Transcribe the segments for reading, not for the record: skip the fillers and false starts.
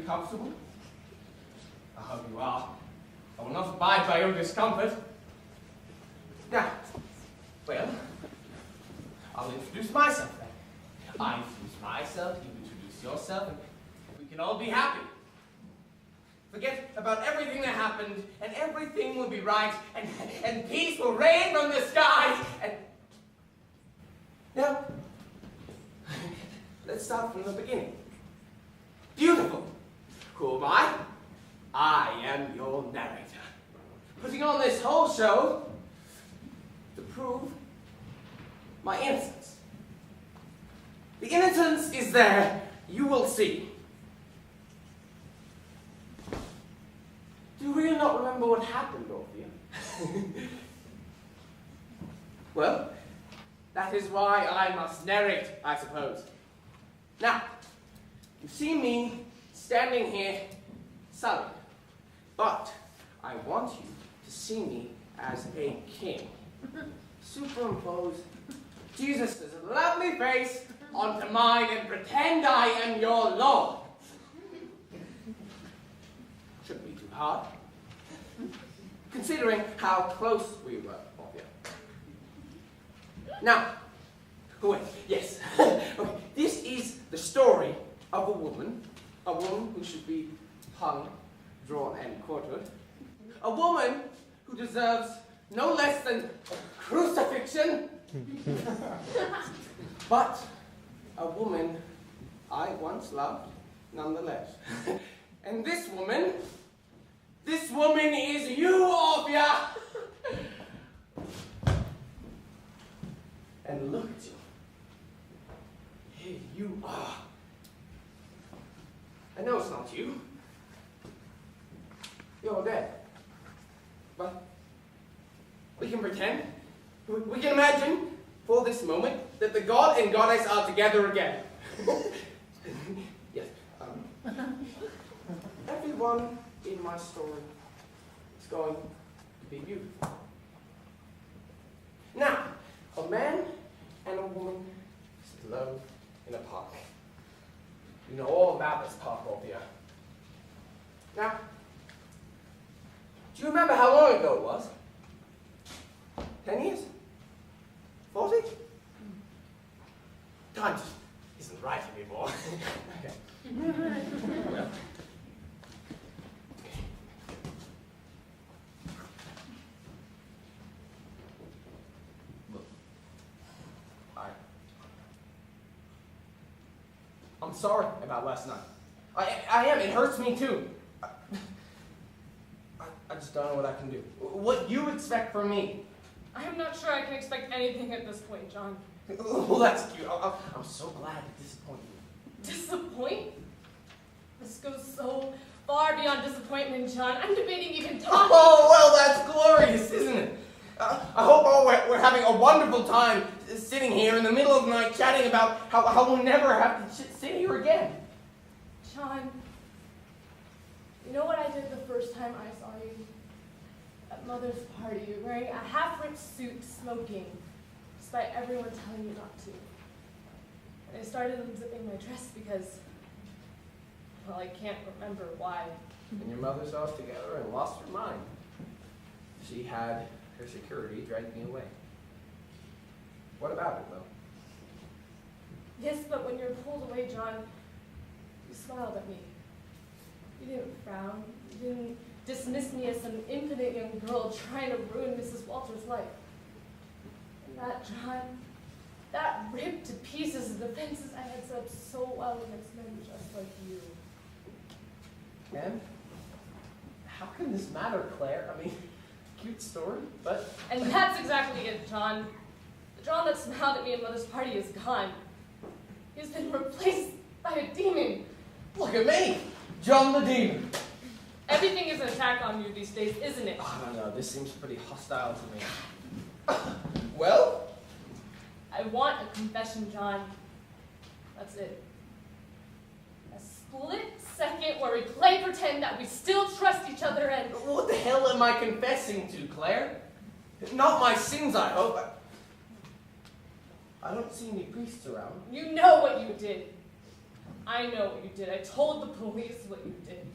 comfortable? I hope you are. I will not abide by your discomfort. Now, well, I'll introduce myself then. I introduce myself, you introduce yourself, and we can all be happy. Forget about everything that happened, and everything will be right, and peace will rain from the skies, and... Now, let's start from the beginning. Beautiful. Who am I? I am your narrator. Putting on this whole show to prove my innocence. The innocence is there. You will see. Do you really not remember what happened, Orphia? Well, that is why I must narrate, I suppose. Now, you see me standing here sullied, but I want you to see me as a king. Superimpose Jesus' lovely face onto mine and pretend I am your Lord. Shouldn't be too hard, considering how close we were, Orphia. Now, wait, yes. Okay, this is the story of a woman who should be hung, drawn, and quartered. A woman who deserves no less than crucifixion. But a woman I once loved, nonetheless. And this woman is you, Orphia! And look at you. Here you are. I know it's not you. You're dead. But we can pretend. We can imagine for this moment that the god and goddess are together again. Yes. Everyone in my story is going to be beautiful. Now, a man and a woman sit alone in a park. You know all about this park, Orphia. Now, do you remember how long ago it was? 10 years? 40? Time just isn't right anymore. Okay. Well. I'm sorry about last night. I am. It hurts me too. I just don't know what I can do. What you expect from me? I am not sure I can expect anything at this point, John. Well, that's cute. I'm so glad to disappoint you. Disappoint? This goes so far beyond disappointment, John. I'm debating even talking. Oh, well, that's glorious, isn't it? I hope we're having a wonderful time sitting here in the middle of the night chatting about how we'll never have to sit here again. John, you know what I did the first time I saw you? At Mother's party, you were wearing a half-ripped suit, smoking, despite everyone telling you not to. And I started unzipping my dress because, well, I can't remember why. And your mother saw us together and lost her mind. She had her security drag me away. What about it, though? Yes, but when you were pulled away, John, you smiled at me. You didn't frown. You didn't dismiss me as some impudent young girl trying to ruin Mrs. Walter's life. And that, John, that ripped to pieces the defenses I had set up so well against men just like you. And how can this matter, Claire? I mean, cute story, but... And that's exactly it, John. The John that smiled at me at Mother's party is gone. He's been replaced by a demon. Look at me, John the Demon. Everything is an attack on you these days, isn't it? I don't know, this seems pretty hostile to me. Well? I want a confession, John. That's it. A split second where we play pretend that we still trust each other and... What the hell am I confessing to, Claire? Not my sins, I hope. I don't see any priests around. You know what you did. I know what you did. I told the police what you did.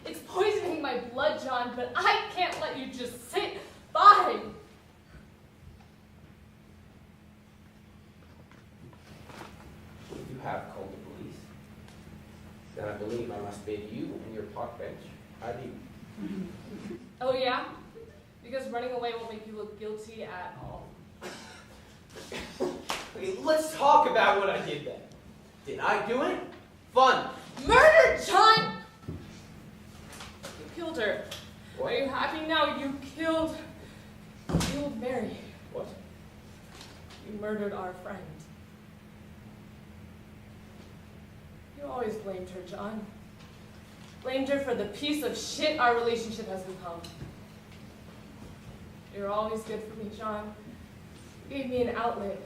It's poisoning my blood, John, but I can't let you just sit by. You have called the police. Then I believe I must bid you and your park bench adieu. Oh, yeah? Because running away won't make you look guilty at all. Okay, let's talk about what I did then. Did I do it? Fun. Murder, John! You killed her. What? Are you happy now? You killed Mary. What? You murdered our friend. You always blamed her, John. Blamed her for the piece of shit our relationship has become. You're always good for me, John. You gave me an outlet.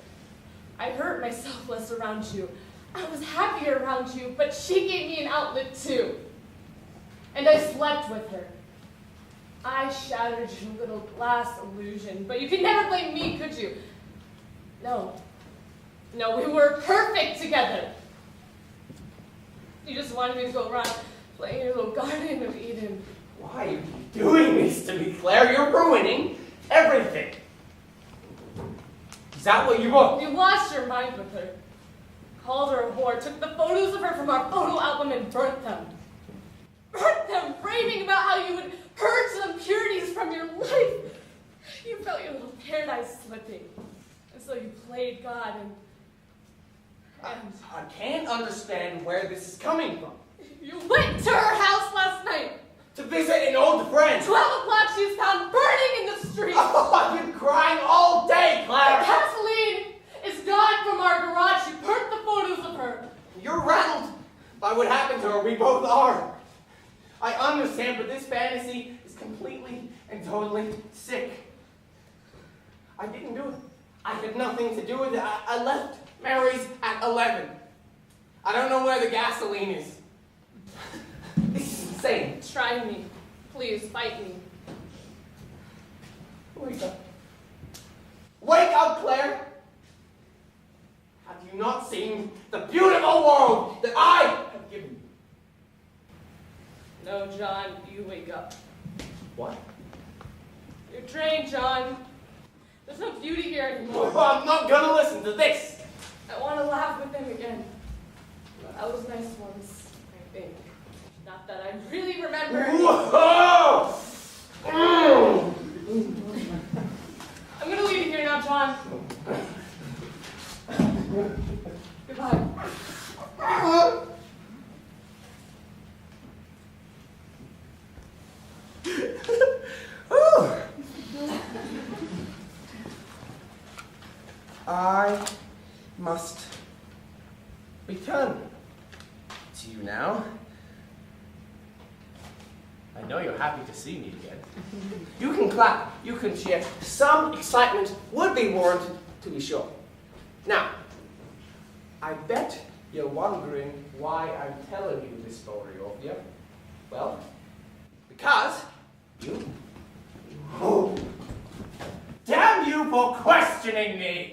I hurt myself less around you. I was happier around you, but she gave me an outlet too. And I slept with her. I shattered your little glass illusion, but you can never blame me, could you? No, we were perfect together. You just wanted me to go around playing your little Garden of Eden. Why are you doing this to me, Claire? You're ruining everything. Is that what you want? You lost your mind with her. Called her a whore, took the photos of her from our photo album and burnt them. Burnt them, raving about how you would purge the impurities from your life. You felt your little paradise slipping. And so you played God and I can't understand where this is coming from. you went to her house last night. To visit an old friend. 12 o'clock, she was found burning in the street. Oh, I've been crying all day, The Claire. gasoline is gone from our garage. You burnt the photos of her. You're rattled by what happened to her. We both are. I understand, but this fantasy is completely and totally sick. I didn't do it. I had nothing to do with it. I left Mary's at 11. I don't know where the gasoline is. This is insane. Try me. Please, fight me. Wake up. Wake up, Claire! Have you not seen the beautiful world that I have given you? No, John, you wake up. What? You're drained, John. There's no beauty here anymore. Oh, I'm not gonna listen to this! I want to laugh with him again. That was nice once, I think. Not that I really remember. Whoa! I'm gonna leave you here now, John. Goodbye. I must return to you now. I know you're happy to see me again. You can clap, you can cheer. Some excitement would be warranted, to be sure. Now, I bet you're wondering why I'm telling you this story, Orphia. Well, because you... Oh, damn you for questioning me!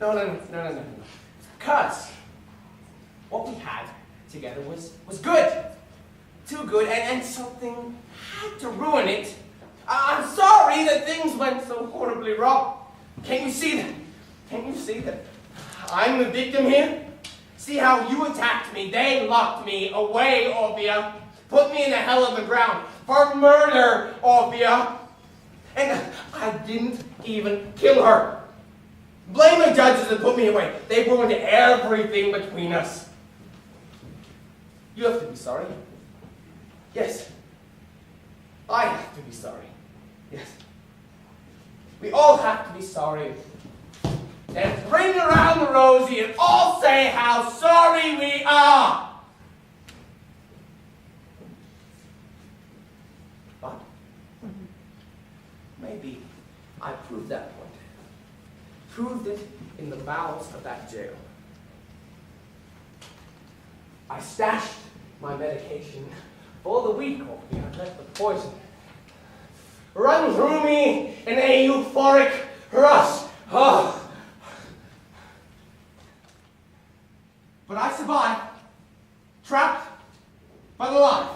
No. Because what we had together was good. Too good, and something had to ruin it. I'm sorry that things went so horribly wrong. Can't you see that? Can't you see that I'm the victim here? See how you attacked me. They locked me away, Orphia. Put me in the hell of the ground for murder, Orphia. And I didn't even kill her. Blame the judges that put me away. They ruined everything between us. You have to be sorry. Yes. I have to be sorry. Yes. We all have to be sorry. And ring around the rosy and all say how sorry we are. But maybe I proved that point. Proved it in the bowels of that jail. I stashed my medication for the week, Orphia. I let the poison run through me in a euphoric rush. Oh. Trapped, but alive.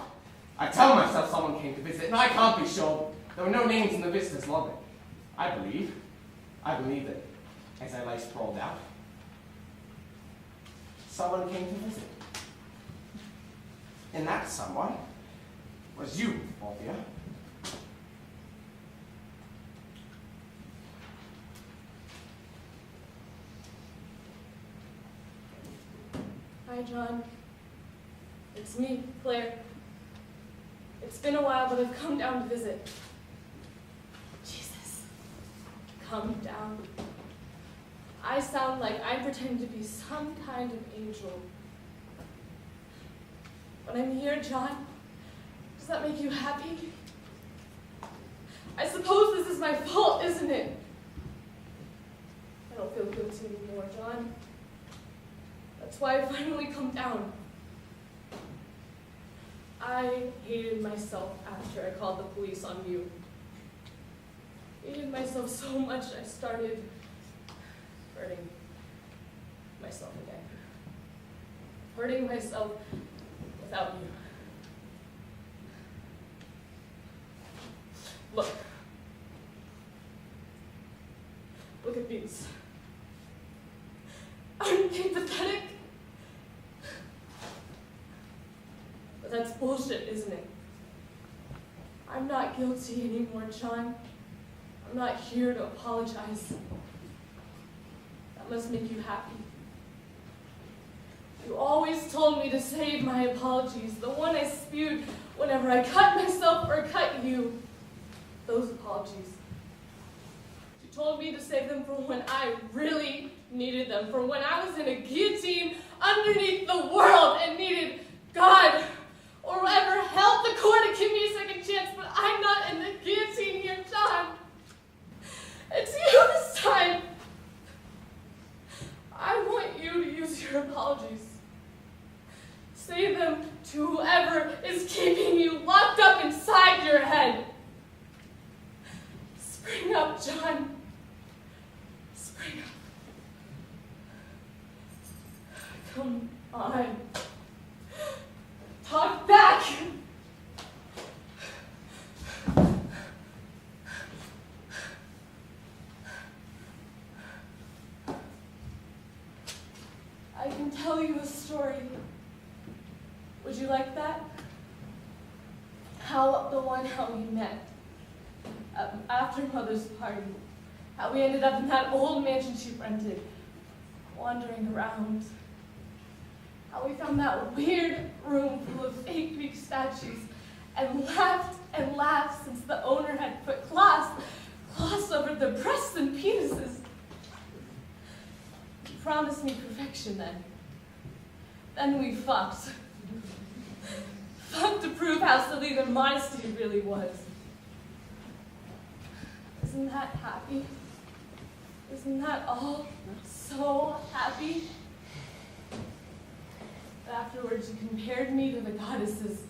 I tell myself someone came to visit, and I can't be sure. There were no names in the visitor's lobby. I believe that as I lay sprawled out, someone came to visit. And that someone was you, Orphia. Hi, John. It's me, Claire. It's been a while, but I've come down to visit. Jesus. Come down. I sound like I pretend to be some kind of angel. When I'm here, John, does that make you happy? I suppose this is my fault, isn't it? I don't feel guilty anymore, John. That's why I finally come down. I hated myself after I called the police on you. I hated myself so much I started hurting myself again. Hurting myself without you. Look. Look at these. Aren't they pathetic? But that's bullshit, isn't it? I'm not guilty anymore, John. I'm not here to apologize. That must make you happy. You always told me to save my apologies, the one I spewed whenever I cut myself or cut you. Those apologies. You told me to save them for when I really needed them, for when I was in a guillotine underneath the world and needed God or whatever help the court to give me a second chance, but I'm not in the guillotine here, John. It's you this time. I want you to use your apologies. Say them to whoever is keeping you locked up inside your head. Spring up, John. Spring up. Come on. Talk back. I can tell you a story. Would you like that? How we met after Mother's party. How we ended up in that old mansion she rented, wandering around. How we found that weird room full of fake Greek statues and laughed since the owner had put cloths over the breasts and penises. You promised me perfection then. Then we fucked. Fucked to prove how silly their modesty really was. Isn't that happy? Isn't that all so happy? But afterwards you compared me to the goddesses.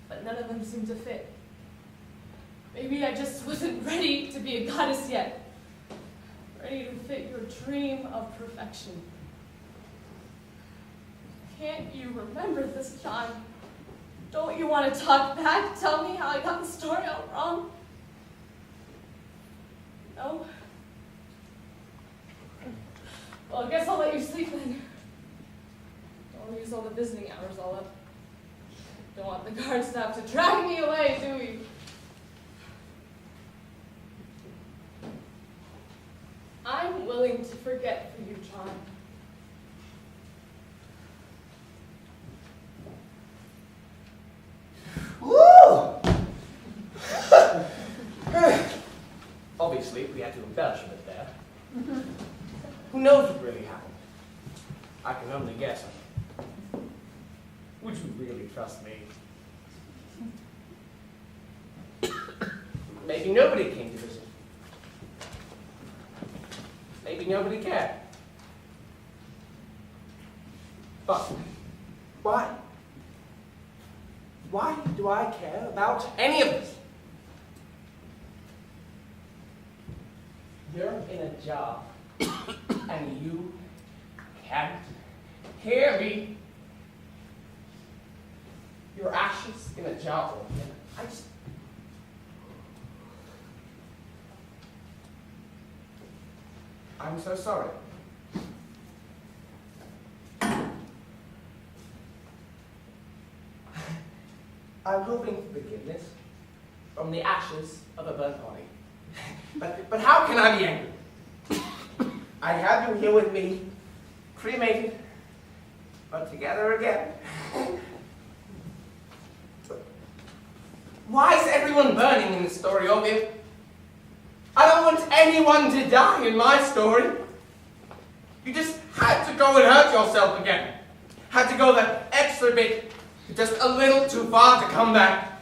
But none of them seemed to fit. Maybe I just wasn't ready to be a goddess yet. Ready to fit your dream of perfection. Can't you remember this, John? Don't you want to talk back? Tell me how I got the story all wrong? No? Well, I guess I'll let you sleep then. Don't use all the visiting hours all up. Don't want the guard staff to drag me away, do you? I'm willing to forget for you, John. Woo! Obviously, we had to embellish a bit there. Who knows what really happened? I can only guess. Would you really trust me? Maybe nobody came to visit. Maybe nobody cared. But why? Why do I care about any of this? You're in a job, and you can't Hear me. Your ashes in a jar. I'm so sorry. I'm hoping for forgiveness from the ashes of a burnt body. But how can I be angry? I have you here with me, cremated, but together again. Why is everyone burning in the story, Orphia? I don't want anyone to die in my story. You just had to go and hurt yourself again. Had to go that extra bit, just a little too far to come back.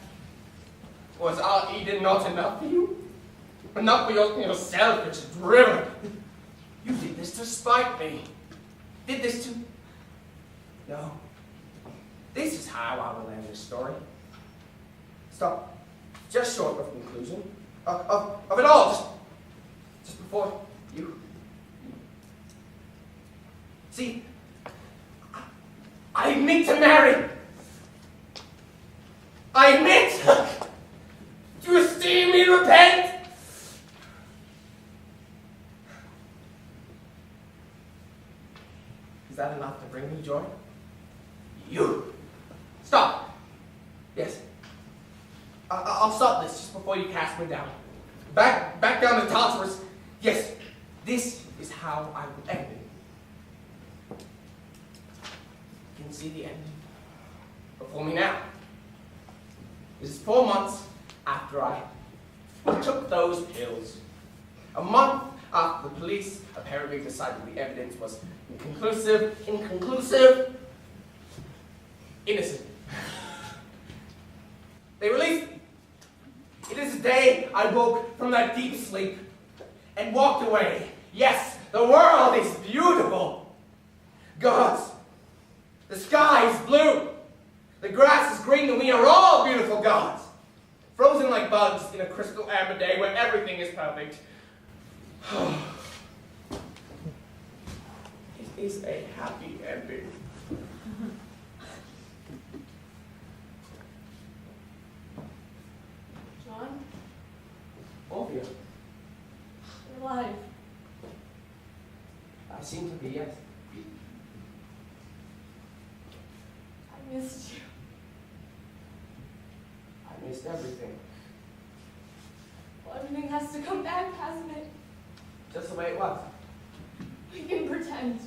Was our Eden not enough for you? Enough for your selfish drivel? You did this to spite me. Did this to... No. This is how I will end this story. Stop. Just short of conclusion. Of it all. Just before you... See, I admit to marry. I admit to esteem me repent. Is that enough to bring me joy? You! Stop! Yes. I'll stop this just before you cast me down. Back down to Tartarus. Yes, this is how I will end it. You can see the end before me now. This is 4 months after I took those pills. A month after the police apparently decided the evidence was inconclusive, innocent. They released me. It is the day I woke from that deep sleep and walked away. Yes, the world is beautiful. Gods, the sky is blue. The grass is green, and we are all beautiful gods. Frozen like bugs in a crystal amber day where everything is perfect. It is a happy ending. John? Orphia, You're alive. I seem to be, yes. I missed you. I missed everything. Well, everything has to come back, hasn't it? Just the way it was. We can pretend.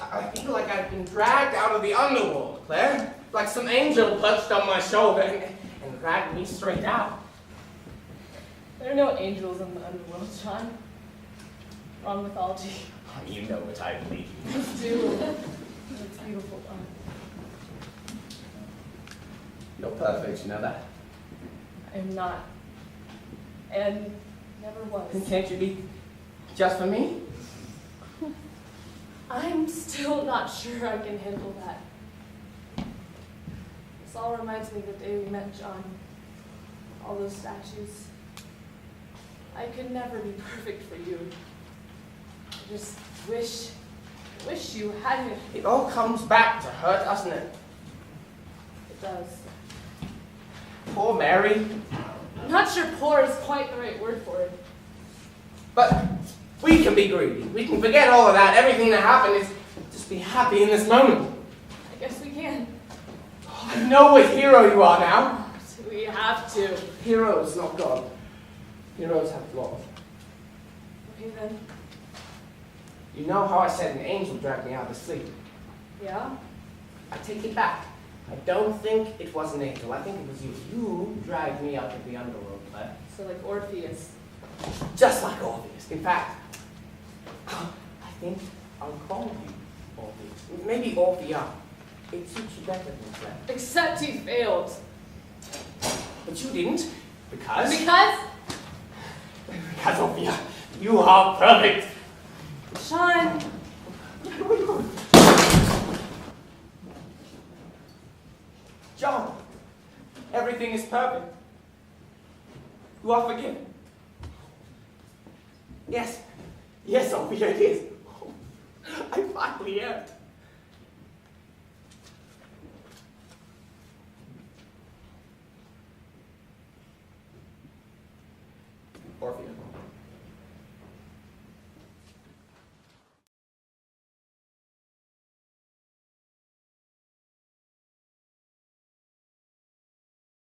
I feel like I've been dragged out of the underworld, Claire. Like some angel perched on my shoulder and dragged me straight out. There are no angels in the underworld, John. Wrong mythology. You know what I believe. I do. It's beautiful, John. You're perfect, you know that? I'm not. And never was. And can't you be just for me? I'm still not sure I can handle that. This all reminds me of the day we met, John. All those statues. I could never be perfect for you. I just wish you hadn't. It all comes back to hurt, doesn't it? It does. Poor Mary. I'm not sure poor is quite the right word for it. But we can be greedy. We can forget all of that. Everything that happened is just be happy in this moment. I guess we can. Oh, I know what hero you are now. We have to. Heroes, not God. Heroes have flaws. Okay then. You know how I said an angel dragged me out of sleep? Yeah? I take it back. I don't think it was an angel. I think it was you. You dragged me out of the underworld, Claire. So like Orpheus. Just like Orpheus. In fact, I think I'll call you Orpheus. Maybe Orphia. It suits you better than Claire. Except he failed. But you didn't. Because? Because? Because, Orphia, you are perfect. Sean. John, everything is perfect. You are forgiven. Yes. Yes, Orphia, it is. I finally am.